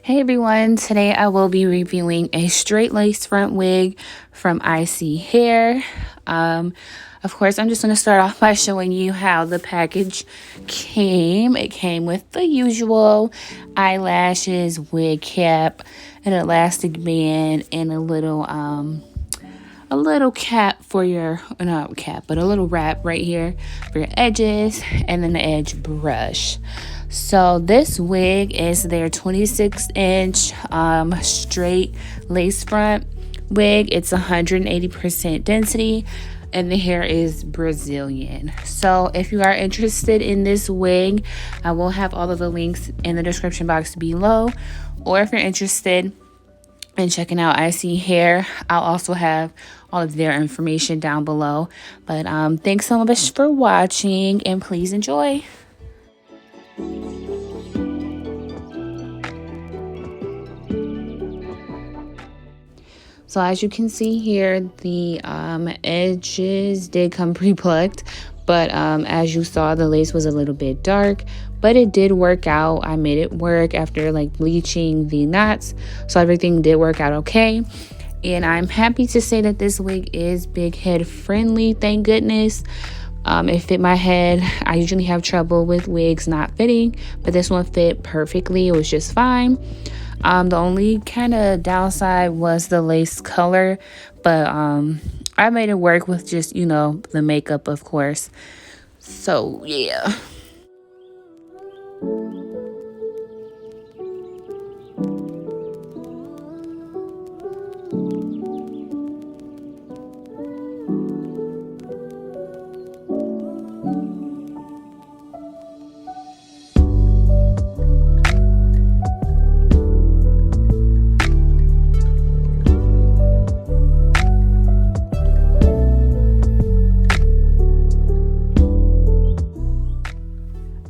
Hey everyone, today I will be reviewing a straight lace front wig from ISEE Hair. Of course, I'm just going to start off by showing you how the package came. It came with the usual eyelashes, wig cap, an elastic band, and a little cap for your, not cap, but a little wrap right here for your edges, and then the edge brush. So this wig is their 26-inch straight lace front wig. It's 180% density, and the hair is Brazilian. So if you are interested in this wig, I will have all of the links in the description box below. Or if you're interested and checking out ISEE Hair, I'll also have all of their information down below. But thanks so much for watching, and please enjoy. So as you can see here, the edges did come pre-plucked, but as you saw, the lace was a little bit dark, but it did work out. I made it work after like bleaching the knots, so everything did work out okay. And I'm happy to say that this wig is big head friendly, thank goodness. It fit my head. I usually have trouble with wigs not fitting, but this one fit perfectly. It was just fine. The only kind of downside was the lace color, but I made it work with just, the makeup, of course. So, yeah.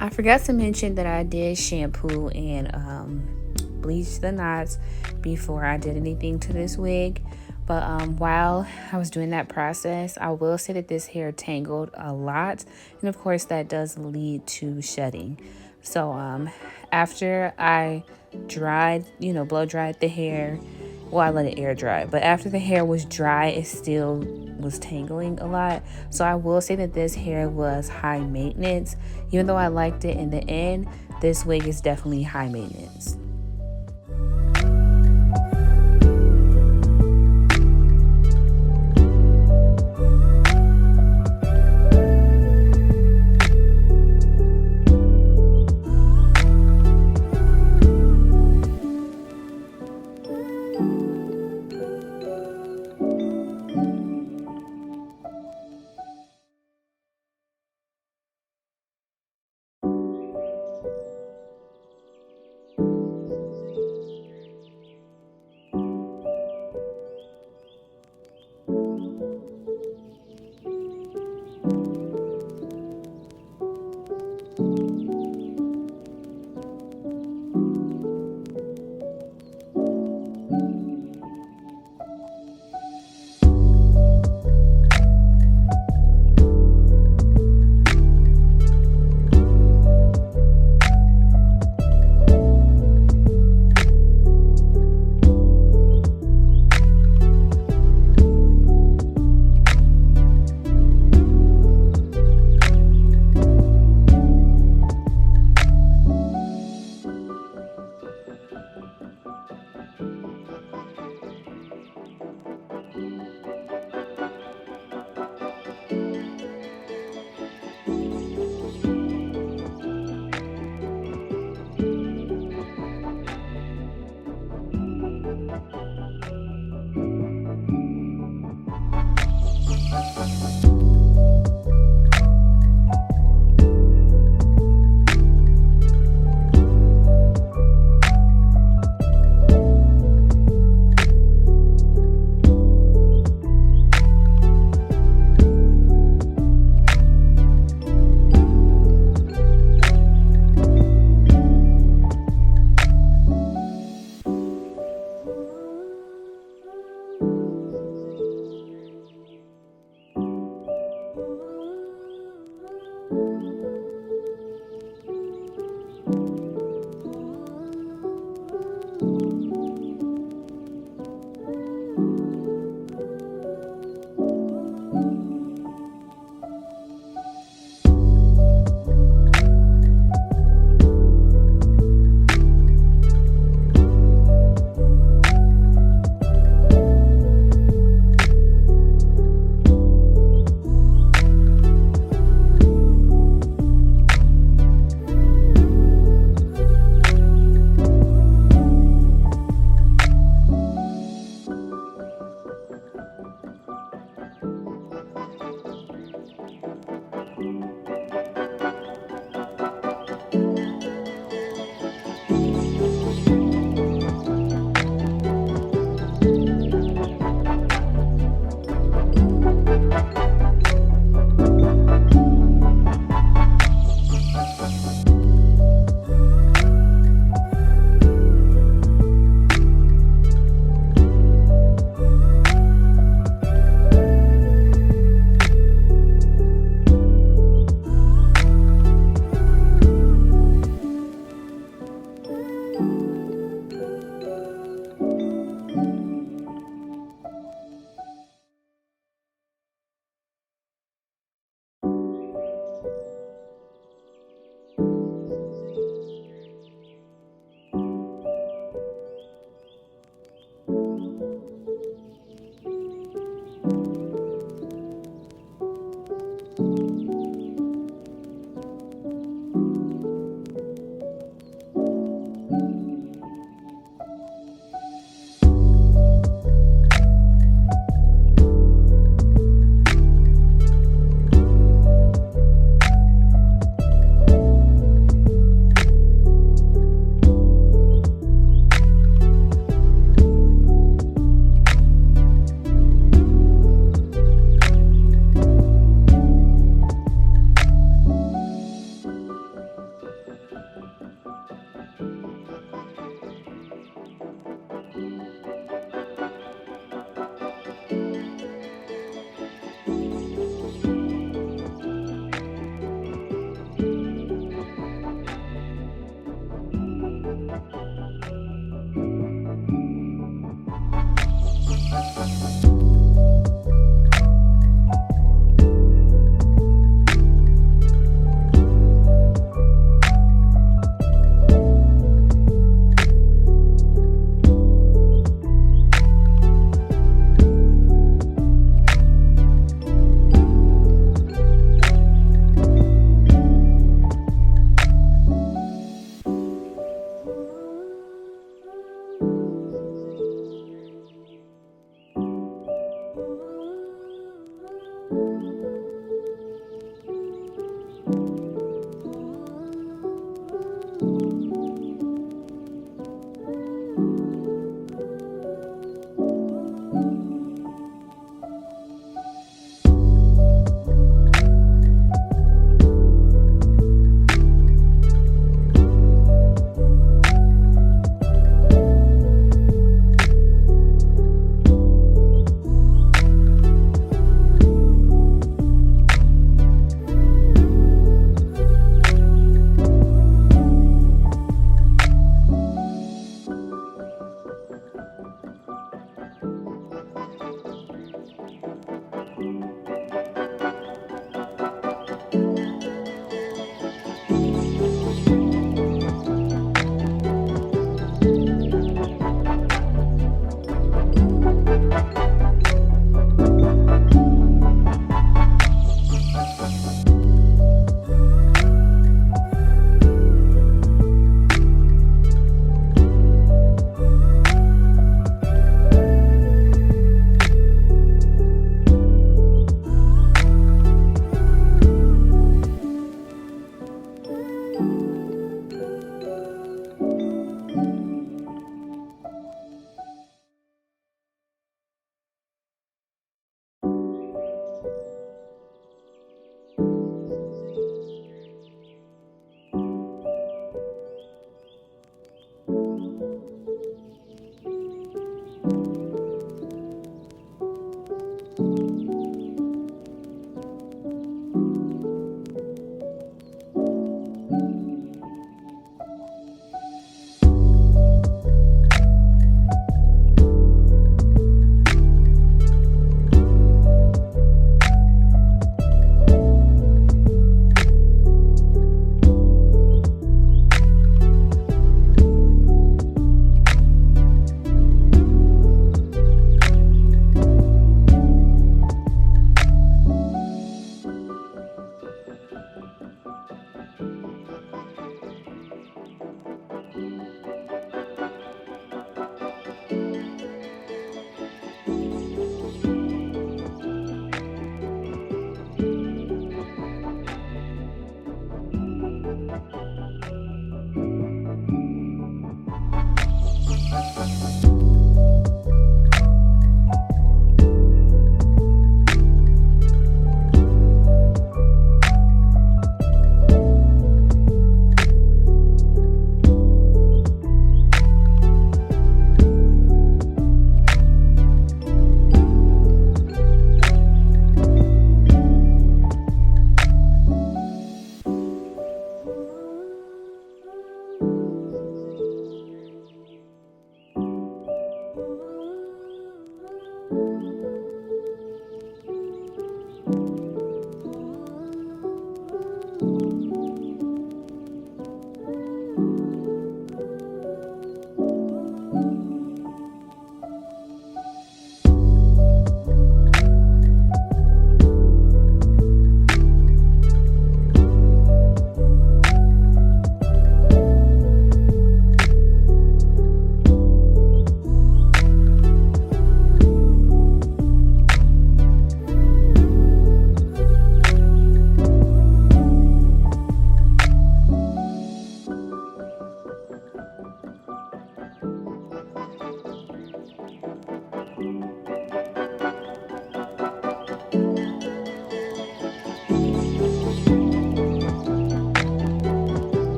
I forgot to mention that I did shampoo and bleach the knots before I did anything to this wig. But while I was doing that process, I will say that this hair tangled a lot. And of course, that does lead to shedding. So after I dried, blow dried the hair, well, I let it air dry, but after the hair was dry, it still was tangling a lot. So I will say that this hair was high maintenance. Even though I liked it in the end, this wig is definitely high maintenance.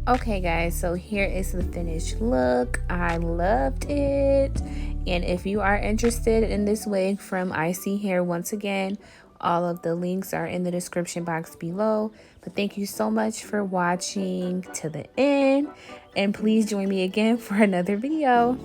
Okay guys, so here is the finished look. I loved it. And if you are interested in this wig from ISEE Hair, once again, all of the links are in the description box below. But thank you so much for watching to the end. And please join me again for another video.